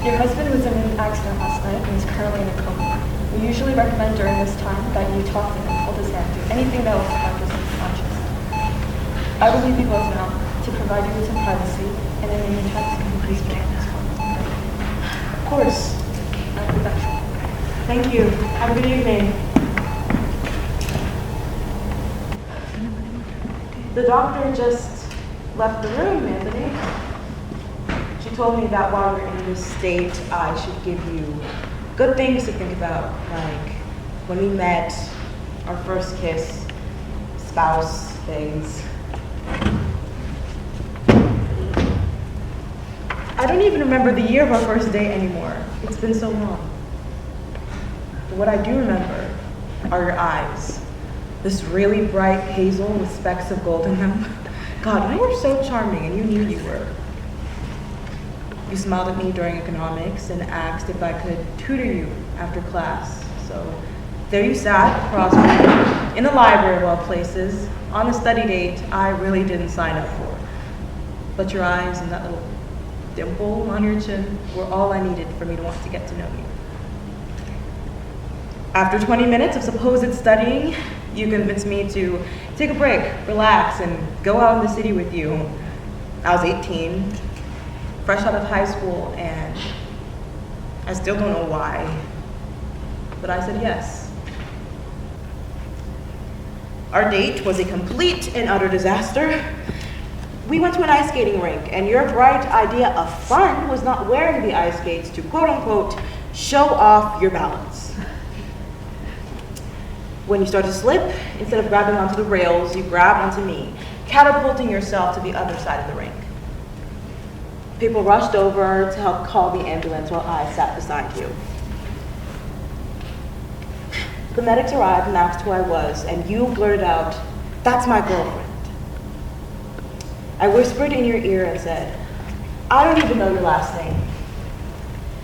Your husband was in an accident last night and is currently in a coma. We usually recommend during this time that you talk to him, hold his hand, do anything that will prevent his unconscious. I will leave you both now to provide you with some privacy, and in the meantime, can you please get on this phone? Of course. I'll be back. Thank you. Have a good evening. The doctor just left the room, Anthony. She told me that while you're in this state, I should give you good things to think about, like when we met, our first kiss, spouse things. I don't even remember the year of our first date anymore. It's been so long. But what I do remember are your eyes. This really bright hazel with specks of gold in them. God, you were so charming, and you knew you were. You smiled at me during economics and asked if I could tutor you after class. So there you sat across from me in a library of all places, on a study date I really didn't sign up for. But your eyes and that little dimple on your chin were all I needed for me to want to get to know you. After 20 minutes of supposed studying, you convinced me to take a break, relax, and go out in the city with you. I was 18, fresh out of high school, and I still don't know why, but I said yes. Our date was a complete and utter disaster. We went to an ice skating rink, and your bright idea of fun was not wearing the ice skates to quote unquote show off your balance. When you started to slip, instead of grabbing onto the rails, you grabbed onto me, catapulting yourself to the other side of the rink. People rushed over to help call the ambulance while I sat beside you. The medics arrived and asked who I was, and you blurted out, "That's my girlfriend." I whispered in your ear and said, "I don't even know your last name."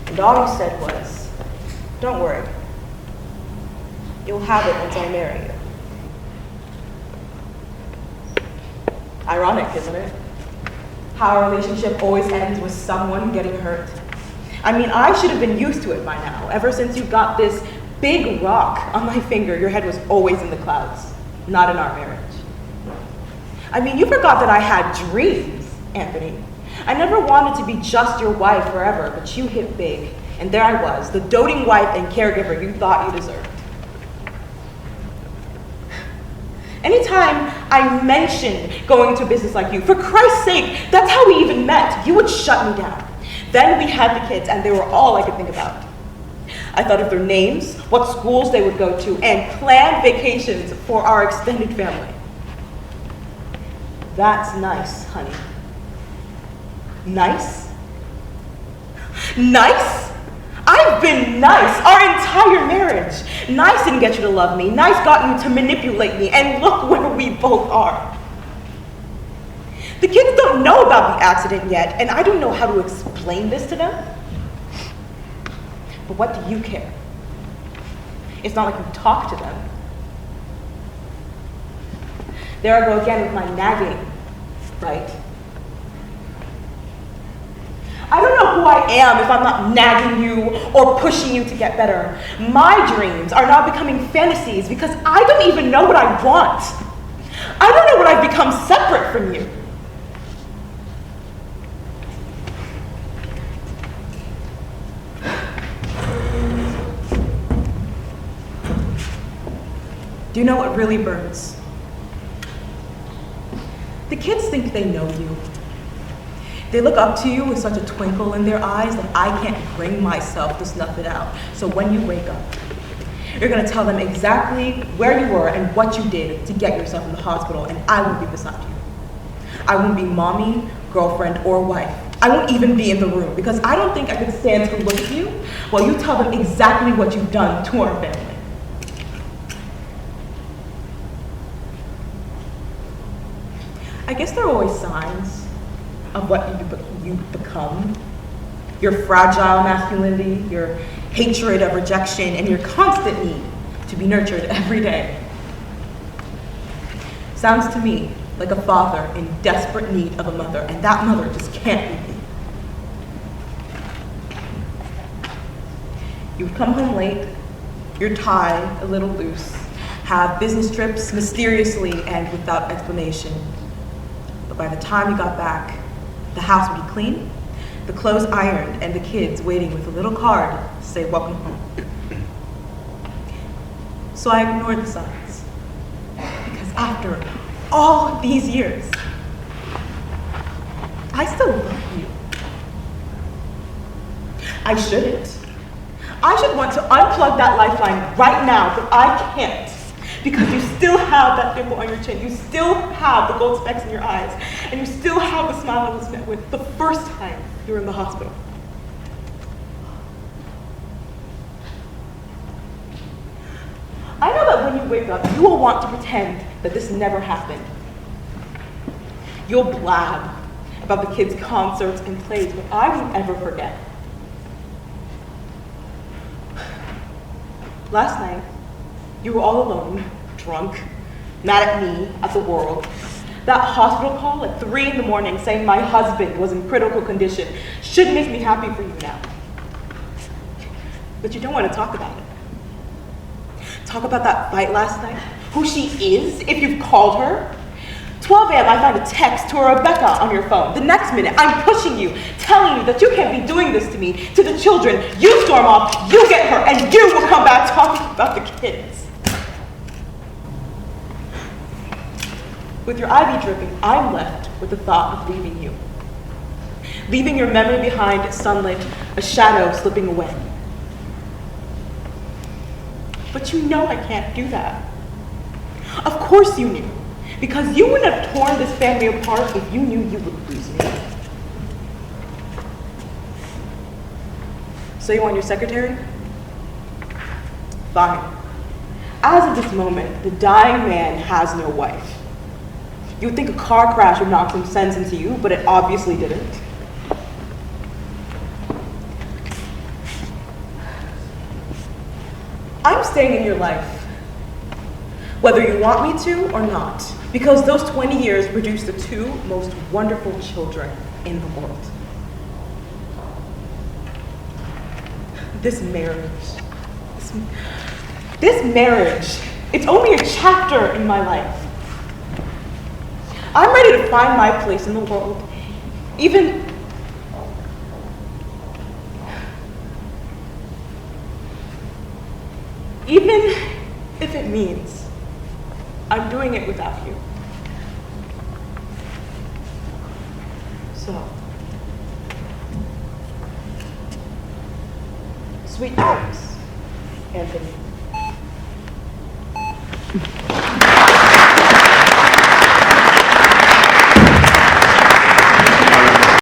And all you said was, "Don't worry. You'll have it once I marry you." Ironic, isn't it? How a relationship always ends with someone getting hurt. I mean, I should have been used to it by now. Ever since you got this big rock on my finger, your head was always in the clouds, not in our marriage. I mean, you forgot that I had dreams, Anthony. I never wanted to be just your wife forever, but you hit big, and there I was, the doting wife and caregiver you thought you deserved. Anytime I mentioned going to a business like you, for Christ's sake, that's how we even met. You would shut me down. Then we had the kids, and they were all I could think about. I thought of their names, what schools they would go to, and planned vacations for our extended family. That's nice, honey. Nice? Nice? I've been nice our entire marriage. Nice didn't get you to love me. Nice got you to manipulate me, and look where we both are. The kids don't know about the accident yet, and I don't know how to explain this to them. But what do you care? It's not like you talk to them. There I go again with my nagging, right? I don't know who I am if I'm not nagging you or pushing you to get better. My dreams are now becoming fantasies because I don't even know what I want. I don't know what I've become separate from you. Do you know what really burns? The kids think they know you. They look up to you with such a twinkle in their eyes that I can't bring myself to snuff it out. So when you wake up, you're gonna tell them exactly where you were and what you did to get yourself in the hospital, and I won't be beside you. I won't be mommy, girlfriend, or wife. I won't even be in the room because I don't think I could stand to look at you while you tell them exactly what you've done to our family. I guess there are always signs of what you become. Your fragile masculinity, your hatred of rejection, and your constant need to be nurtured every day. Sounds to me like a father in desperate need of a mother, and that mother just can't be me. come home late, your tie a little loose, have business trips mysteriously and without explanation. But by the time you got back, the house would be clean, the clothes ironed, and the kids waiting with a little card to say welcome home. So I ignored the signs, because after all these years, I still love you. I shouldn't. I should want to unplug that lifeline right now, but I can't. Because you still have that dimple on your chin, you still have the gold specks in your eyes, and you still have the smile I was met with the first time you were in the hospital. I know that when you wake up, you will want to pretend that this never happened. You'll blab about the kids' concerts and plays, but I won't ever forget. Last night, you were all alone, drunk, mad at me, at the world. That hospital call at 3 in the morning saying my husband was in critical condition should make me happy for you now. But you don't want to talk about it. Talk about that fight last night, who she is, if you've called her. 12 a.m. I find a text to Rebecca on your phone. The next minute, I'm pushing you, telling you that you can't be doing this to me, to the children. You storm off, you get her, and you will come back talking about the kids. With your IV dripping, I'm left with the thought of leaving you. Leaving your memory behind, sunlit, a shadow slipping away. But you know I can't do that. Of course you knew. Because you wouldn't have torn this family apart if you knew you would lose me. So you want your secretary? Fine. As of this moment, the dying man has no wife. You would think a car crash would knock some sense into you, but it obviously didn't. I'm staying in your life, whether you want me to or not, because those 20 years produced the 2 most wonderful children in the world. This marriage, it's only a chapter in my life. I'm ready to find my place in the world, even if it means I'm doing it without you. So, sweet dreams, Anthony.